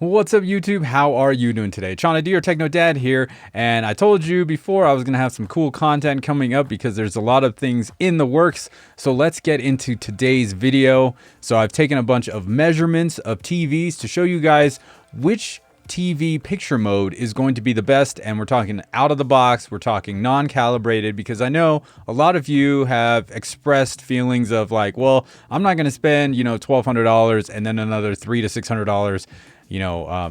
What's up YouTube? How are you doing today? Chana D or Techno Dad here, and I told you before I was gonna have some cool content coming up because there's a lot of things in the works. So let's get into today's video. So I've taken a bunch of measurements of TVs to show you guys which TV picture mode is going to be the best, and we're talking out of the box, we're talking non-calibrated, because I know a lot of you have expressed feelings of like, well, I'm not going to spend, $1,200 and then another $300 to $600,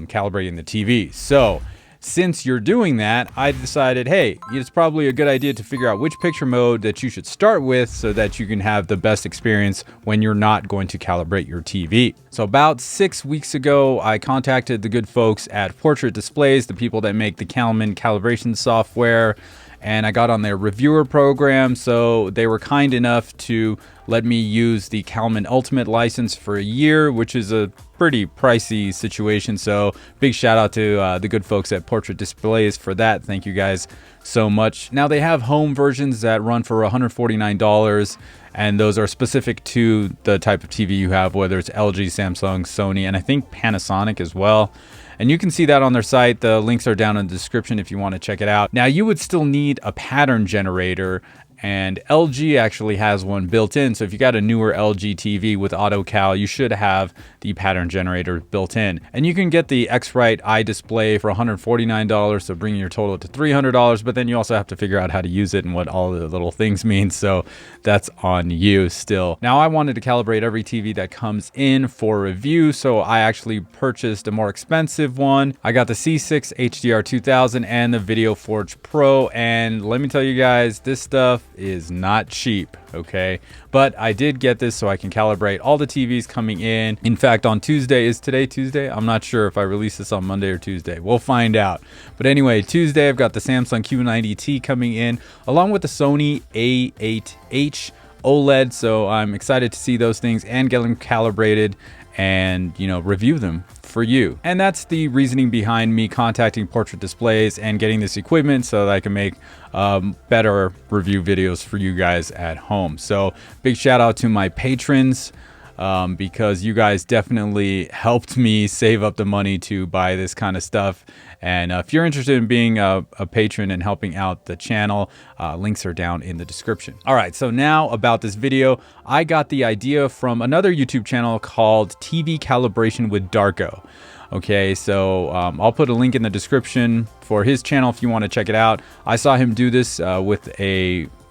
calibrating the TV. So since you're doing that, I decided, hey, it's probably a good idea to figure out which picture mode that you should start with so that you can have the best experience when you're not going to calibrate your TV. So about 6 weeks ago, I contacted the good folks at Portrait Displays, the people that make the Calman calibration software, and I got on their reviewer program. So they were kind enough to let me use the Calman Ultimate license for a year, which is a pretty pricey situation. So big shout out to the good folks at Portrait Displays for that. Thank you guys so much. Now they have home versions that run for $149, and those are specific to the type of TV you have, whether it's LG, Samsung, Sony, and I think Panasonic as well. And you can see that on their site. The links are down in the description if you want to check it out. Now you would still need a pattern generator, and LG actually has one built in. So if you got a newer LG TV with auto cal, you should have the pattern generator built in. And you can get the X-Rite iDisplay for $149, so bringing your total to $300, but then you also have to figure out how to use it and what all the little things mean. So that's on you still. Now I wanted to calibrate every TV that comes in for review, so I actually purchased a more expensive one. I got the C6 HDR 2000 and the Video Forge Pro, and let me tell you guys, this stuff is not cheap, okay? But I did get this so I can calibrate all the TVs coming in. In fact, on Tuesday, is today Tuesday? I'm not sure if I release this on Monday or Tuesday. We'll find out. But anyway, Tuesday, I've got the Samsung Q90T coming in, along with the Sony A8H OLED. So I'm excited to see those things and get them calibrated and review them for you. And that's the reasoning behind me contacting Portrait Displays and getting this equipment so that I can make better review videos for you guys at home. So big shout out to my patrons, because you guys definitely helped me save up the money to buy this kind of stuff. And if you're interested in being a patron and helping out the channel, links are down in the description. All right, so now about this video. I got the idea from another YouTube channel called TV Calibration with Darko. Okay, so I'll put a link in the description for his channel if you want to check it out. I saw him do this with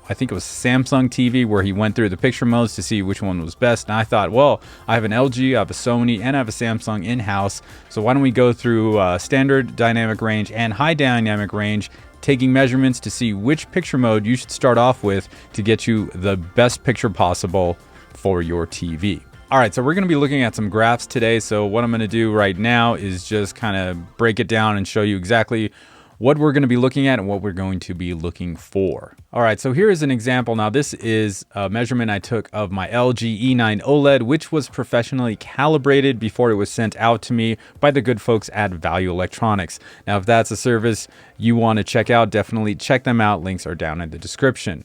I think it was Samsung TV, where he went through the picture modes to see which one was best. And I thought, well, I have an LG, I have a Sony, and I have a Samsung in-house. So why don't we go through standard dynamic range and high dynamic range, taking measurements to see which picture mode you should start off with to get you the best picture possible for your TV. All right, so we're going to be looking at some graphs today. So what I'm going to do right now is just kind of break it down and show you exactly what we're going to be looking at and what we're going to be looking for. All right, so here is an example. Now this is a measurement I took of my LG E9 OLED, which was professionally calibrated before it was sent out to me by the good folks at Value Electronics. Now, if that's a service you want to check out, definitely check them out. Links are down in the description.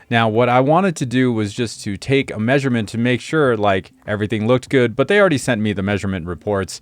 Now, what I wanted to do was just to take a measurement to make sure like everything looked good, but they already sent me the measurement reports,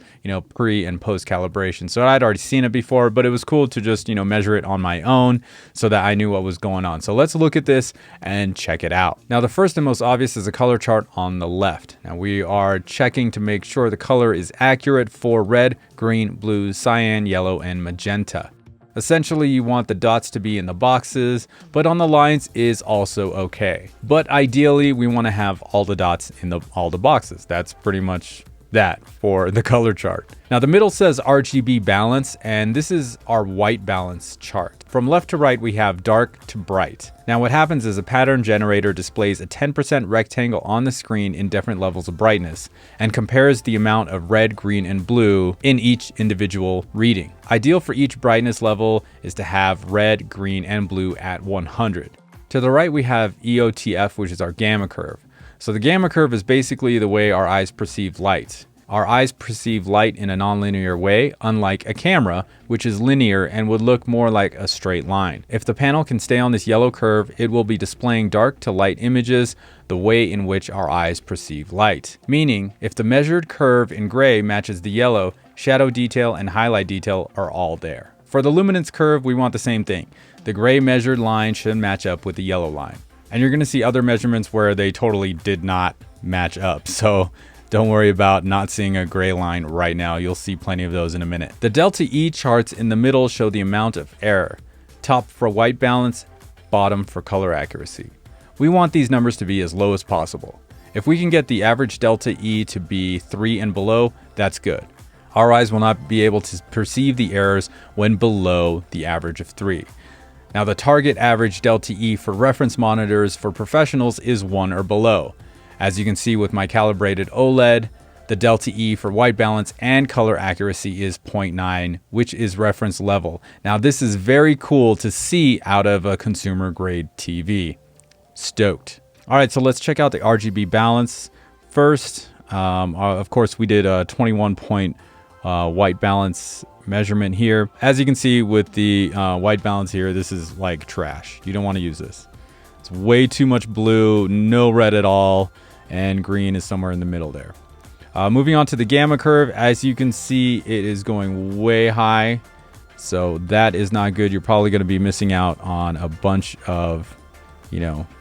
pre and post calibration. So I'd already seen it before, but it was cool to just, measure it on my own so that I knew what was going on. So let's look at this and check it out. Now, the first and most obvious is a color chart on the left. Now we are checking to make sure the color is accurate for red, green, blue, cyan, yellow, and magenta. Essentially, you want the dots to be in the boxes, but on the lines is also okay. But ideally, we want to have all the dots in all the boxes. That's pretty much that for the color chart. Now the middle says RGB balance, and this is our white balance chart. From left to right, we have dark to bright. Now what happens is a pattern generator displays a 10% rectangle on the screen in different levels of brightness and compares the amount of red, green, and blue in each individual reading. Ideal for each brightness level is to have red, green, and blue at 100. To the right, we have EOTF, which is our gamma curve. So the gamma curve is basically the way our eyes perceive light. Our eyes perceive light in a nonlinear way, unlike a camera, which is linear and would look more like a straight line. If the panel can stay on this yellow curve, it will be displaying dark to light images, the way in which our eyes perceive light. Meaning, if the measured curve in gray matches the yellow, shadow detail and highlight detail are all there. For the luminance curve, we want the same thing. The gray measured line should match up with the yellow line. And you're gonna see other measurements where they totally did not match up. So don't worry about not seeing a gray line right now. You'll see plenty of those in a minute. The delta E charts in the middle show the amount of error. Top for white balance, bottom for color accuracy. We want these numbers to be as low as possible. If we can get the average delta E to be 3 and below, that's good. Our eyes will not be able to perceive the errors when below the average of 3. Now the target average delta E for reference monitors for professionals is 1 or below. As you can see with my calibrated OLED, the delta E for white balance and color accuracy is 0.9, which is reference level. Now this is very cool to see out of a consumer grade TV. Stoked. All right, so let's check out the RGB balance first. Of course, we did a 21-point white balance measurement here. As you can see with the white balance here, this is like trash. You don't want to use this. It's way too much blue, no red at all, and green is somewhere in the middle there. Moving on to the gamma curve, as you can see, it is going way high. So that is not good. You're probably going to be missing out on a bunch of,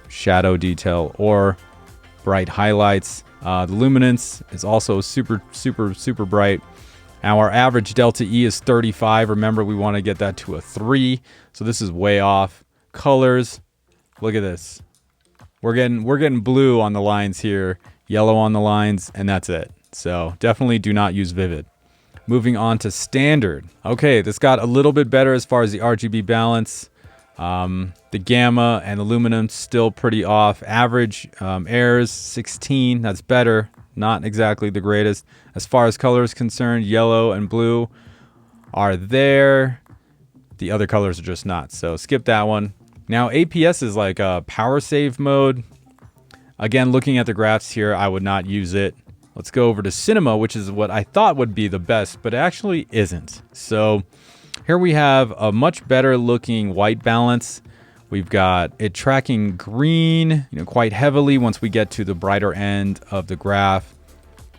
shadow detail or bright highlights. The luminance is also super bright. Now our average delta E is 35. Remember, we want to get that to a 3. So this is way off. Colors, look at this. We're getting blue on the lines here, yellow on the lines, and that's it. So definitely do not use vivid. Moving on to standard. Okay, this got a little bit better as far as the RGB balance. The gamma and the luminance still pretty off. Average errors 16. That's better. Not exactly the greatest. As far as color is concerned, yellow and blue are there. The other colors are just not. So skip that one. Now APS is like a power save mode. Again, looking at the graphs here, I would not use it. Let's go over to cinema, which is what I thought would be the best, but it actually isn't. So here we have a much better looking white balance. We've got it tracking green, quite heavily once we get to the brighter end of the graph.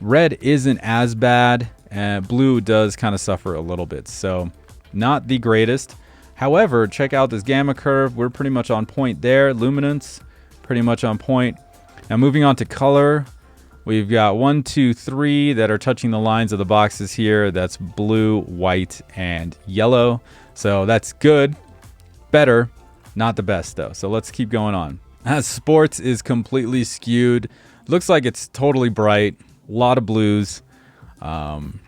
Red isn't as bad, and blue does kind of suffer a little bit. So not the greatest. However, check out this gamma curve. We're pretty much on point there. Luminance, pretty much on point. Now moving on to color, we've got 1, 2, 3 that are touching the lines of the boxes here. That's blue, white, and yellow. So that's good, better, not the best though. So let's keep going on. Sports is completely skewed. Looks like it's totally bright, a lot of blues, and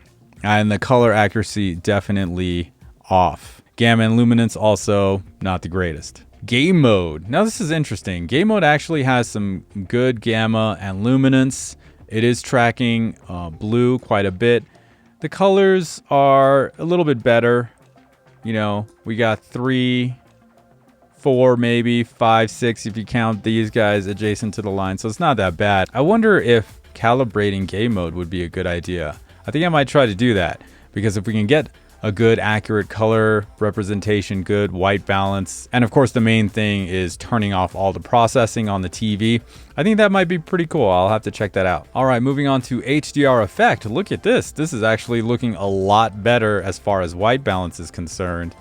the color accuracy definitely off. Gamma and luminance also not the greatest. Game mode. Now this is interesting. Game mode actually has some good gamma and luminance. It is tracking blue quite a bit. The colors are a little bit better. We got 3, 4, maybe 5, 6 if you count these guys adjacent to the line. So it's not that bad. I wonder if calibrating game mode would be a good idea. I think I might try to do that, because if we can get a good accurate color representation, good white balance, and of course the main thing is turning off all the processing on the TV, I think that might be pretty cool. I'll have to check that out. All right, moving on to HDR effect. Look at this. This is actually looking a lot better as far as white balance is concerned.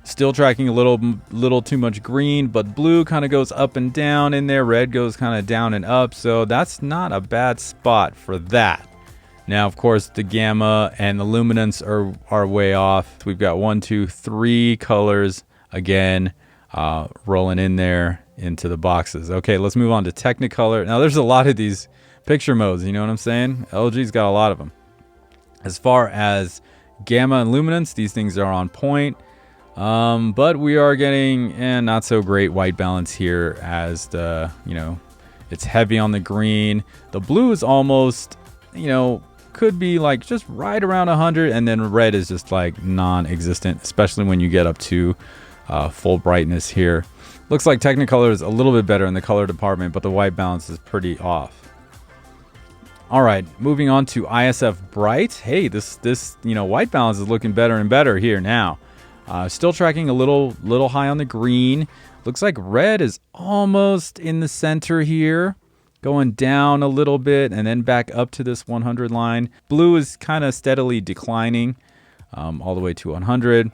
Still tracking a little too much green, but blue kind of goes up and down in there. Red goes kind of down and up. So that's not a bad spot for that. Now, of course, the gamma and the luminance are way off. We've got 1, 2, 3 colors again rolling in there into the boxes. Okay, let's move on to Technicolor. Now, there's a lot of these picture modes. You know what I'm saying? LG's got a lot of them. As far as gamma and luminance, these things are on point. But we are getting not so great white balance here, as it's heavy on the green. The blue is almost, could be like just right around 100, and then red is just like non-existent, especially when you get up to full brightness here. Looks like Technicolor is a little bit better in the color department, but the white balance is pretty off. All right, moving on to ISF Bright. Hey, this white balance is looking better and better here now. Still tracking a little high on the green. Looks like red is almost in the center here, going down a little bit and then back up to this 100 line. Blue is kind of steadily declining all the way to 100.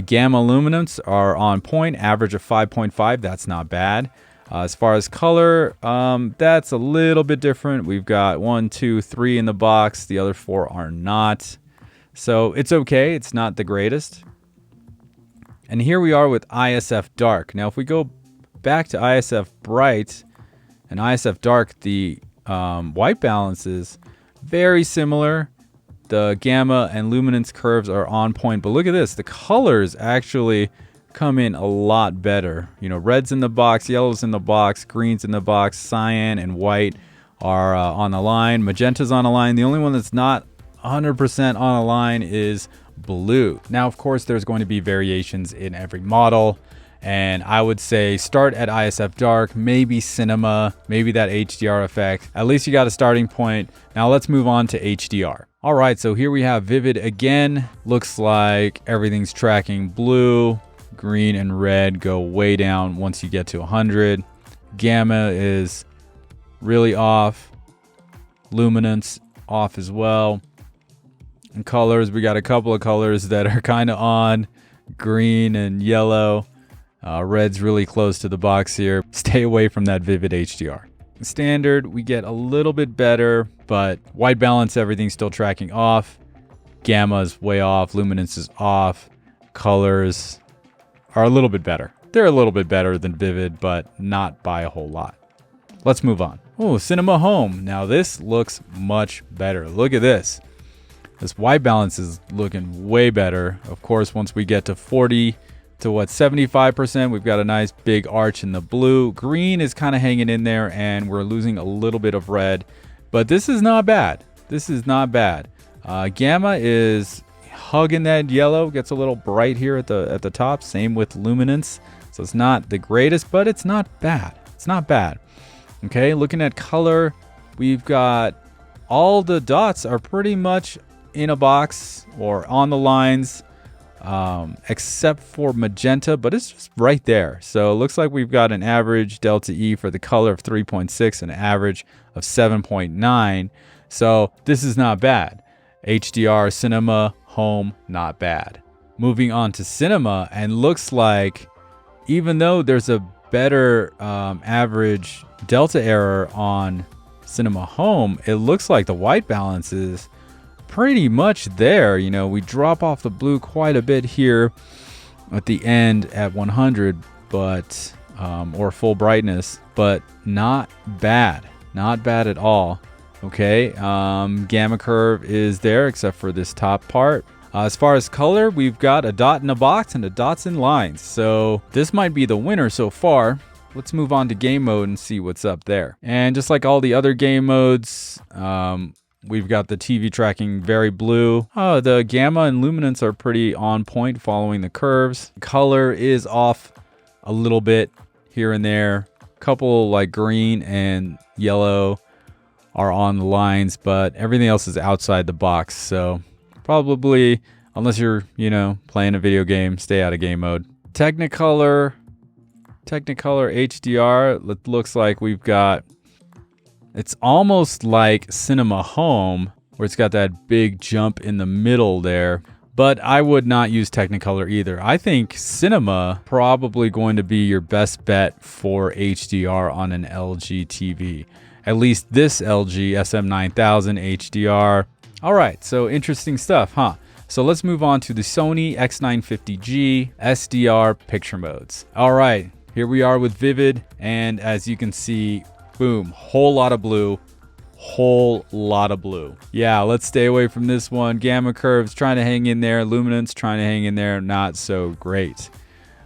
Gamma luminance are on point, average of 5.5. That's not bad. As far as color, that's a little bit different. We've got 1, 2, 3 in the box. The other 4 are not. So it's okay. It's not the greatest. And here we are with ISF Dark. Now, if we go back to ISF Bright and ISF Dark, the white balance is very similar. The gamma and luminance curves are on point. But look at this. The colors actually come in a lot better. Reds in the box, yellows in the box, greens in the box, cyan and white are on the line. Magenta's on the line. The only one that's not 100% on a line is blue. Now, of course, there's going to be variations in every model, and I would say start at ISF Dark, maybe cinema, maybe that HDR effect. At least you got a starting point. Now let's move on to HDR. All right, so here we have Vivid again. Looks like everything's tracking blue, green and red go way down once you get to 100. Gamma is really off. Luminance off as well. And colors, we got a couple of colors that are kind of on. Green and yellow. Red's really close to the box here. Stay away from that Vivid HDR. Standard, we get a little bit better, but white balance, everything's still tracking off. Gamma's way off. Luminance is off. Colors are a little bit better. They're a little bit better than Vivid, but not by a whole lot. Let's move on. Oh, Cinema Home. Now this looks much better. Look at this. This white balance is looking way better. Of course, once we get to 40 to 75%, we've got a nice big arch in the blue. Green is kind of hanging in there, and we're losing a little bit of red. But this is not bad. This is not bad. Gamma is hugging that yellow. Gets a little bright here at the top. Same with luminance. So it's not the greatest, but it's not bad. It's not bad. Okay, looking at color, we've got all the dots are pretty much in a box or on the lines, except for magenta, but it's just right there. So it looks like we've got an average delta E for the color of 3.6 and an average of 7.9. So this is not bad. HDR, cinema, home, not bad. Moving on to cinema, and looks like even though there's a better average delta error on cinema home, it looks like the white balance is pretty much there. We drop off the blue quite a bit here at the end at 100, but or full brightness, but not bad. Not bad at all. Okay, gamma curve is there except for this top part. As far as color, we've got a dot in a box and a dots in lines. So this might be the winner so far. Let's move on to game mode and see what's up there. And just like all the other game modes, we've got the TV tracking very blue. The gamma and luminance are pretty on point following the curves. Color is off a little bit here and there. Couple like green and yellow are on the lines, but everything else is outside the box. So probably, unless you're, playing a video game, stay out of game mode. Technicolor HDR, it looks like we've got, it's almost like Cinema Home, where it's got that big jump in the middle there. But I would not use Technicolor either. I think Cinema probably going to be your best bet for HDR on an LG TV. At least this LG SM9000 HDR. All right, so interesting stuff, huh? So let's move on to the Sony X950G SDR Picture Modes. All right, here we are with Vivid, and as you can see, boom, whole lot of blue. Yeah, let's stay away from this one. Gamma curves trying to hang in there. Luminance trying to hang in there. Not so great.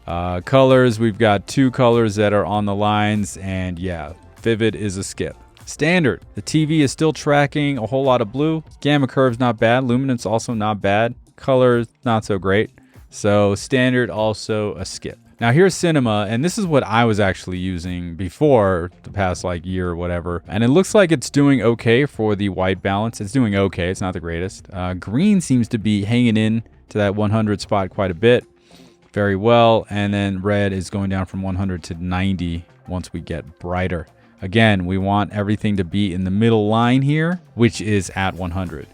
Colors, we've got 2 colors that are on the lines, and yeah, Vivid is a skip. Standard, the TV is still tracking a whole lot of blue. Gamma curves not bad. Luminance also not bad. Colors not so great. So standard also a skip. Now here's cinema, and this is what I was actually using before the past like year or whatever. And it looks like it's doing okay for the white balance. It's doing okay. It's not the greatest. Green seems to be hanging in to that 100 spot quite a bit. Very well. And then red is going down from 100 to 90 once we get brighter. Again, we want everything to be in the middle line here, which is at 100.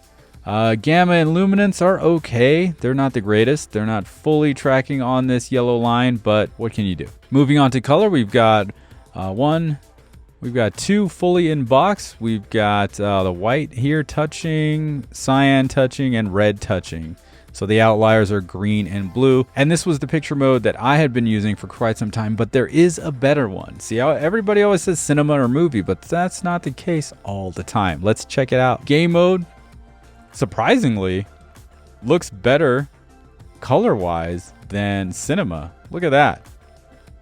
Gamma and luminance are okay. They're not the greatest. They're not fully tracking on this yellow line, but what can you do? Moving on to color, we've got we've got two fully in box. We've got the white here touching, cyan touching, and red touching. So the outliers are green and blue. And this was the picture mode that I had been using for quite some time, but there is a better one. See how everybody always says cinema or movie, but that's not the case all the time. Let's check it out. Game mode, surprisingly, looks better color-wise than cinema. Look at that.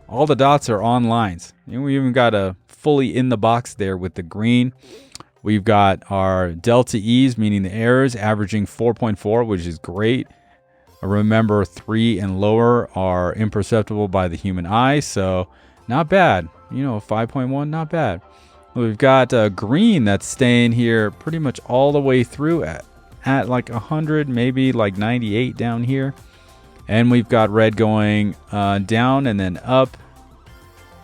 All the dots are on lines. And we even got a fully in the box there with the green. We've got our delta E's, meaning the errors, averaging 4.4, which is great. Remember, 3 and lower are imperceptible by the human eye, so not bad. 5.1, not bad. We've got green that's staying here pretty much all the way through at like 100, maybe like 98 down here. And we've got red going down and then up.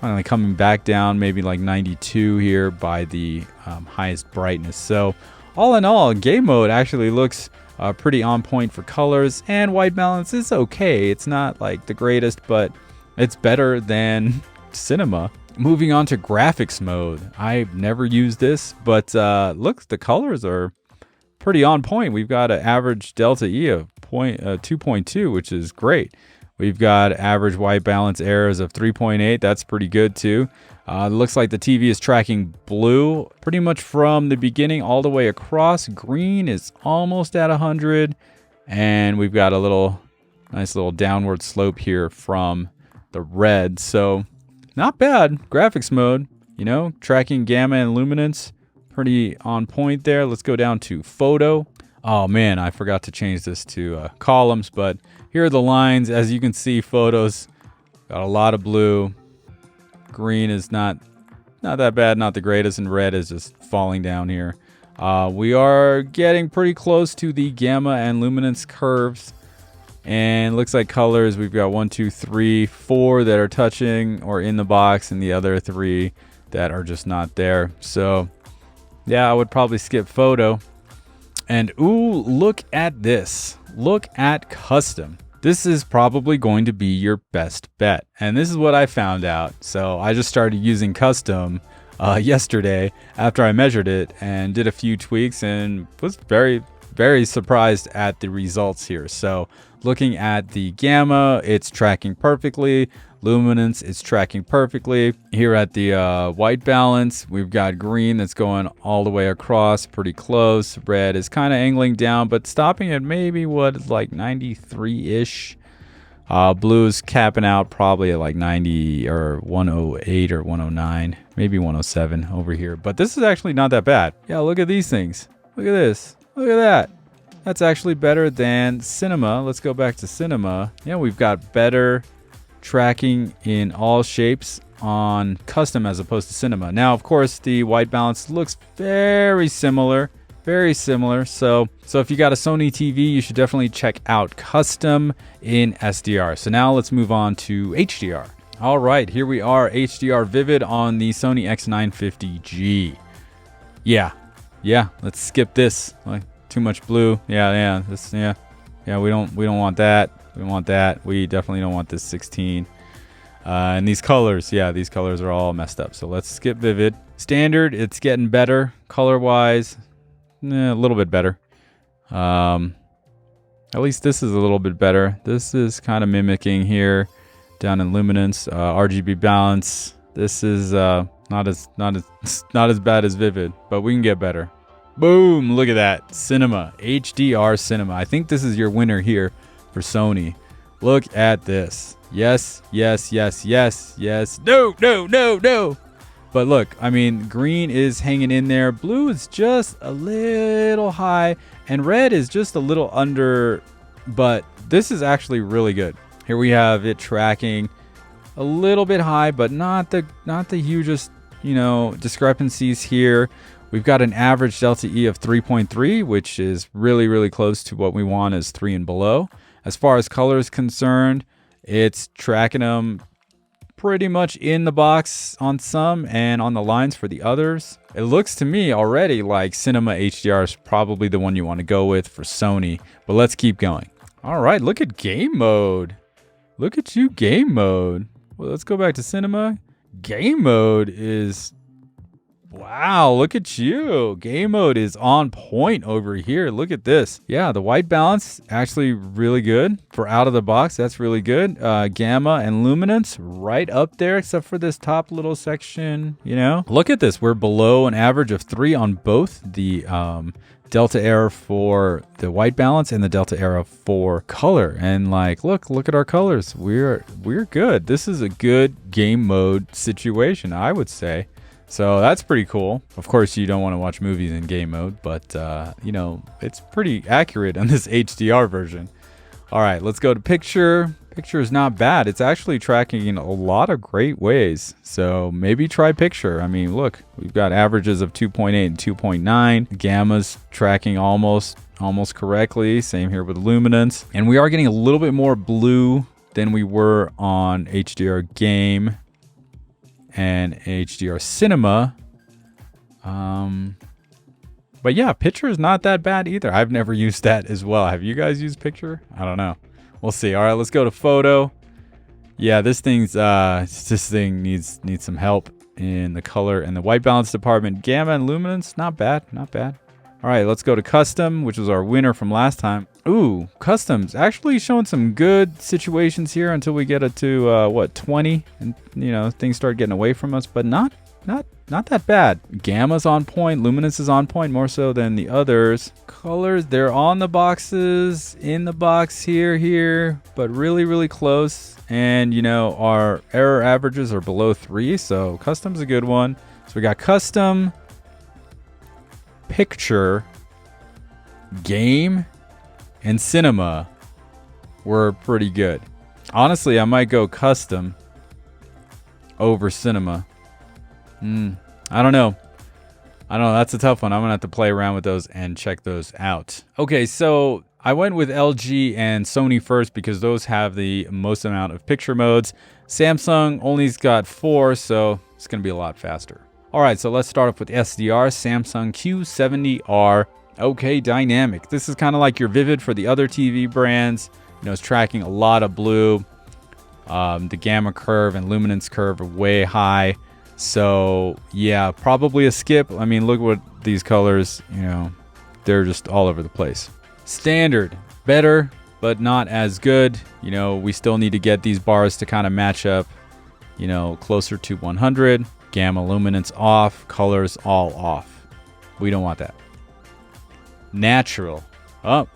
Finally coming back down, maybe like 92 here by the highest brightness. So all in all, game mode actually looks pretty on point for colors, and white balance is okay. It's not like the greatest, but it's better than cinema. Moving on to graphics mode. I've never used this, but look, the colors are pretty on point. We've got an average delta E of 2.2, which is great. We've got average white balance errors of 3.8. That's pretty good too. It looks like the TV is tracking blue pretty much from the beginning all the way across. Green is almost at 100. And we've got a nice little downward slope here from the red. So not bad. Graphics mode, tracking gamma and luminance. Pretty on point there. Let's go down to photo. Oh man, I forgot to change this to columns, but here are the lines. As you can see, photos got a lot of blue. Green is not that bad, not the greatest, and red is just falling down here. We are getting pretty close to the gamma and luminance curves. And looks like colors, we've got 1, 2, 3, 4 that are touching or in the box, and the other 3 that are just not there. So yeah, I would probably skip photo. And ooh, look at this. Look at custom. This is probably going to be your best bet. And this is what I found out. So I just started using custom yesterday after I measured it and did a few tweaks and was very, very surprised at the results here. So looking at the gamma, it's tracking perfectly. Luminance is tracking perfectly. Here at the white balance, we've got green that's going all the way across, pretty close. Red is kind of angling down, but stopping at maybe like 93-ish. Blue's capping out probably at like 90 or 108 or 109, maybe 107 over here. But this is actually not that bad. Yeah, look at these things. Look at this. Look at that. That's actually better than cinema. Let's go back to cinema. Yeah, we've got better tracking in all shapes on custom as opposed to cinema. Now, of course, the white balance looks very similar. So if you got a Sony TV, you should definitely check out custom in SDR. So now let's move on to HDR. All right, here we are, HDR Vivid on the Sony X950G. Yeah, let's skip this. Like, too much blue. Yeah, we don't want that. We want that. We definitely don't want this 16. And these colors, these colors are all messed up. So let's skip Vivid. Standard, it's getting better. Color-wise, a little bit better. At least this is a little bit better. This is kind of mimicking here down in luminance. RGB balance. This is not as bad as Vivid, but we can get better. Boom! Look at that. Cinema. HDR Cinema. I think this is your winner here for Sony. Look at this. Yes. No. But look, I mean, green is hanging in there. Blue is just a little high. And red is just a little under. But this is actually really good. Here we have it tracking a little bit high, but not the hugest, you know, discrepancies here. We've got an average delta E of 3.3, which is really, really close to what we want as 3 and below. As far as color is concerned, it's tracking them pretty much in the box on some and on the lines for the others. It looks to me already like Cinema HDR is probably the one you want to go with for Sony, but let's keep going. All right, look at game mode. Look at you, game mode. Well, let's go back to cinema. Game mode is... Wow, look at you. Game mode is on point over here. Look at this. Yeah, the white balance actually really good. For out of the box, that's really good. Gamma and luminance right up there, except for this top little section, you know. Look at this. We're below an average of 3 on both the delta error for the white balance and the delta error for color. And like, look at our colors. We're good. This is a good game mode situation, I would say. So that's pretty cool. Of course, you don't want to watch movies in game mode, but you know, it's pretty accurate on this HDR version. All right, let's go to picture. Picture is not bad. It's actually tracking in a lot of great ways. So maybe try picture. I mean, look, we've got averages of 2.8 and 2.9. Gamma's tracking almost correctly. Same here with luminance. And we are getting a little bit more blue than we were on HDR game and HDR cinema. But yeah, picture is not that bad either. I've never used that as well. Have you guys used picture? I don't know. We'll see. All right, let's go to photo. Yeah, this thing needs some help in the color and the white balance department. Gamma and luminance, not bad. All right, let's go to custom, which was our winner from last time. Ooh, customs actually showing some good situations here until we get it to what, 20, and you know, things start getting away from us, but not that bad. Gamma's on point, luminance is on point more so than the others. Colors, they're on the boxes, in the box here, but really close. And you know, our error averages are below 3, so custom's a good one. So we got custom, picture, game, and cinema were pretty good. Honestly, I might go custom over cinema. I don't know. That's a tough one. I'm gonna have to play around with those and check those out. Okay, so I went with LG and Sony first because those have the most amount of picture modes. Samsung only's got 4, so it's gonna be a lot faster. All right, so let's start off with SDR, Samsung Q70R. Okay, dynamic. This is kind of like your Vivid for the other TV brands. You know, it's tracking a lot of blue. The gamma curve and luminance curve are way high. So yeah, probably a skip. I mean, look what these colors, you know, they're just all over the place. Standard, better, but not as good. You know, we still need to get these bars to kind of match up, you know, closer to 100. Gamma luminance off, colors all off. We don't want that. Natural. Oh,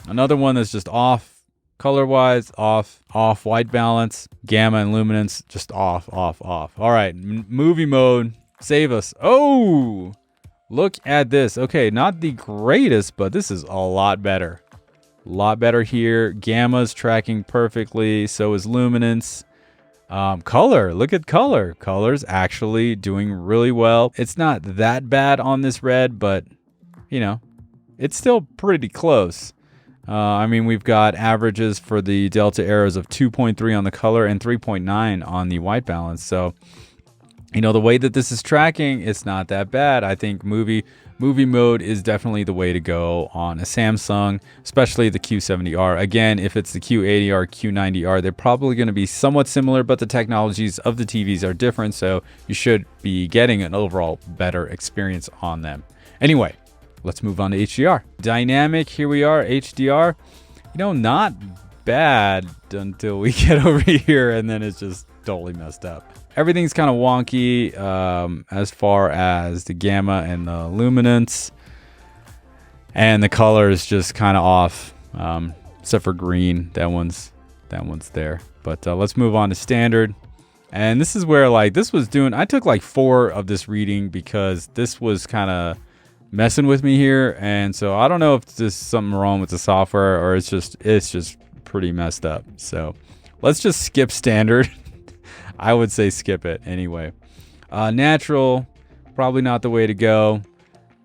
another one that's just off. Color-wise, off, white balance, gamma and luminance, just off. All right, movie mode, save us. Oh, look at this. Okay, not the greatest, but this is a lot better. A lot better here. Gamma's tracking perfectly, so is luminance. Color, look at color. Color's actually doing really well. It's not that bad on this red, but, you know, it's still pretty close. I mean, we've got averages for the delta errors of 2.3 on the color and 3.9 on the white balance. So, you know, the way that this is tracking, it's not that bad. I think movie mode is definitely the way to go on a Samsung, especially the Q70R. Again, if it's the Q80 or Q90R, they're probably going to be somewhat similar, but the technologies of the TVs are different. So you should be getting an overall better experience on them. Anyway, let's move on to HDR. Dynamic, here we are, HDR. You know, not bad until we get over here, and then it's just totally messed up. Everything's kind of wonky as far as the gamma and the luminance. And the color is just kind of off, except for green. That one's there. But let's move on to standard. And this is where, like, this was doing... I took like 4 of this reading because this was kind of messing with me here, and so I don't know if there's something wrong with the software or it's just pretty messed up. So let's just skip standard. I would say skip it anyway. Natural, probably not the way to go.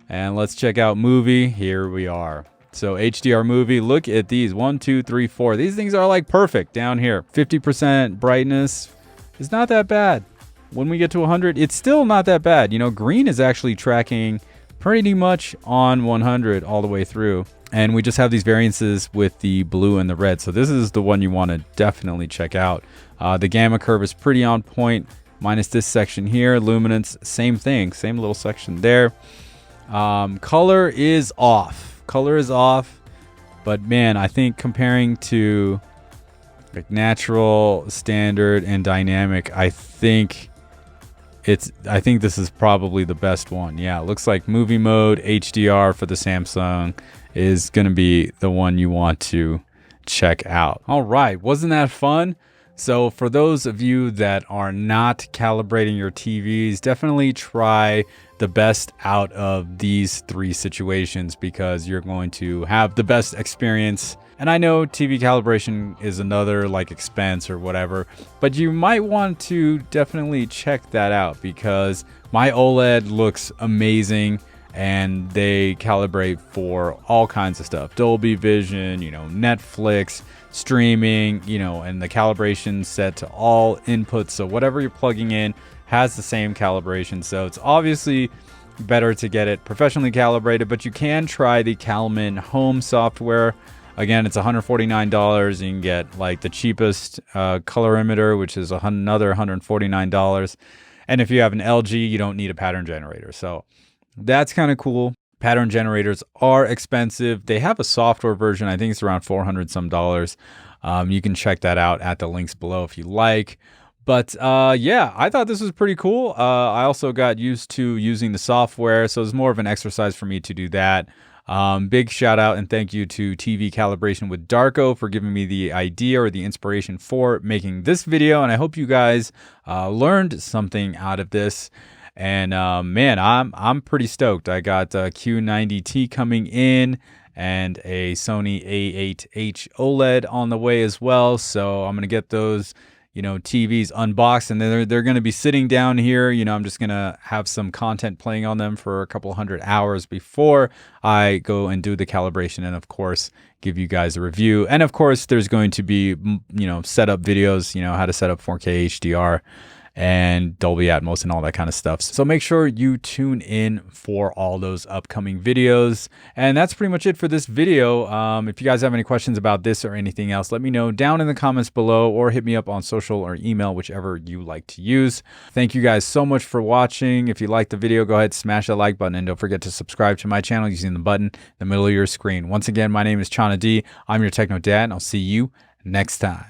And let's check out movie. Here we are. So HDR movie, look at these. 1, 2, 3, 4. These things are like perfect down here. 50% brightness is not that bad. When we get to 100, it's still not that bad. You know, green is actually tracking pretty much on 100 all the way through. And we just have these variances with the blue and the red. So this is the one you want to definitely check out. The gamma curve is pretty on point, minus this section here. Luminance, same thing, same little section there. Color is off. Color is off. But man, I think comparing to like natural, standard, and dynamic, I think this is probably the best one. Yeah, it looks like movie mode HDR for the Samsung is going to be the one you want to check out. All right, wasn't that fun? So for those of you that are not calibrating your TVs, definitely try the best out of these 3 situations because you're going to have the best experience. And I know TV calibration is another like expense or whatever, but you might want to definitely check that out because my OLED looks amazing and they calibrate for all kinds of stuff. Dolby Vision, you know, Netflix, streaming, you know, and the calibration set to all inputs. So whatever you're plugging in has the same calibration. So it's obviously better to get it professionally calibrated, but you can try the Calman home software. Again, it's $149. You can get like the cheapest colorimeter, which is another $149. And if you have an LG, you don't need a pattern generator. So that's kind of cool. Pattern generators are expensive. They have a software version. I think it's around $400 some. You can check that out at the links below if you like. But yeah, I thought this was pretty cool. I also got used to using the software, so it's more of an exercise for me to do that. Big shout out and thank you to TV Calibration with Darko for giving me the idea or the inspiration for making this video. And I hope you guys learned something out of this. And man, I'm pretty stoked. I got Q90T coming in and a Sony A8H OLED on the way as well. So I'm gonna get those, you know, TVs unboxed, and then they're going to be sitting down here. You know, I'm just going to have some content playing on them for a couple 100 hours before I go and do the calibration and, of course, give you guys a review. And, of course, there's going to be, you know, setup videos, you know, how to set up 4K HDR and Dolby Atmos and all that kind of stuff. So make sure you tune in for all those upcoming videos. And that's pretty much it for this video. If you guys have any questions about this or anything else, let me know down in the comments below or hit me up on social or email, whichever you like to use. Thank you guys so much for watching. If you liked the video, go ahead, smash that like button, and don't forget to subscribe to my channel using the button in the middle of your screen. Once again, my name is Chana D. I'm your Techno Dad, and I'll see you next time.